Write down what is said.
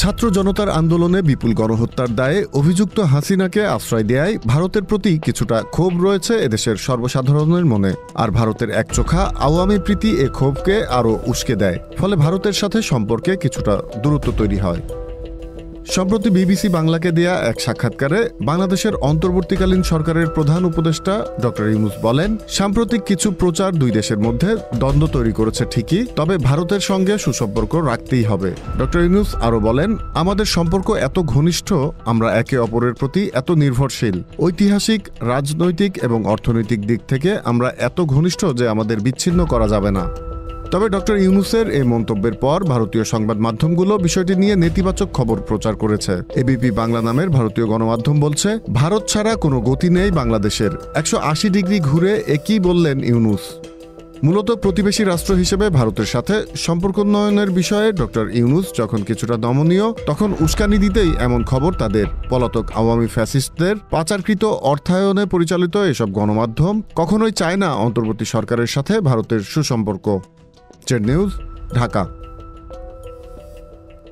ছাত্র জনতার আন্দোলনে বিপুল গণহত্যার দায়ে অভিযুক্ত হাসিনাকে আশ্রয় দেয়ায় ভারতের প্রতি কিছুটা ক্ষোভ রয়েছে এদেশের সর্বসাধারণের মনে। আর ভারতের একচোখা আওয়ামী প্রীতি এ ক্ষোভকে আরও উস্কে দেয়, ফলে ভারতের সাথে সম্পর্কে কিছুটা দূরত্ব তৈরি হয়। সম্প্রতি বিবিসি বাংলাকে দেয়া এক সাক্ষাৎকারে বাংলাদেশের অন্তর্বর্তীকালীন সরকারের প্রধান উপদেষ্টা ডক্টর ইউনূস বলেন, সাম্প্রতিক কিছু প্রচার দুই দেশের মধ্যে দ্বন্দ্ব তৈরি করেছে ঠিকই, তবে ভারতের সঙ্গে সুসম্পর্ক রাখতেই হবে। ডক্টর ইউনূস আরও বলেন, আমাদের সম্পর্ক এত ঘনিষ্ঠ, আমরা একে অপরের প্রতি এত নির্ভরশীল, ঐতিহাসিক, রাজনৈতিক এবং অর্থনৈতিক দিক থেকে আমরা এত ঘনিষ্ঠ যে আমাদের বিচ্ছিন্ন করা যাবে না। তবে ডক্টর ইউনূসের এই মন্তব্যের পর ভারতীয় সংবাদ মাধ্যমগুলো বিষয়টি নিয়ে নেতিবাচক খবর প্রচার করেছে। এবিপি বাংলা নামের ভারতীয় গণমাধ্যম বলছে, ভারত ছাড়া কোনো গতি নেই বাংলাদেশের। 180 ডিগ্রি ঘুরে একই বললেন ইউনূস। মূলত প্রতিবেশী রাষ্ট্র হিসেবে ভারতের সাথে সম্পর্ক উন্নয়নের বিষয়ে ডক্টর ইউনূস যখন কিছুটা দমনীয়, তখন উস্কানি দিতেই এমন খবর তাদের। পলাতক আওয়ামী ফ্যাসিস্টদের পাচারকৃত অর্থায়নে পরিচালিত এসব গণমাধ্যম কখনোই চায় না অন্তর্বর্তী সরকারের সাথে ভারতের সুসম্পর্ক। নিউজ, ঢাকা।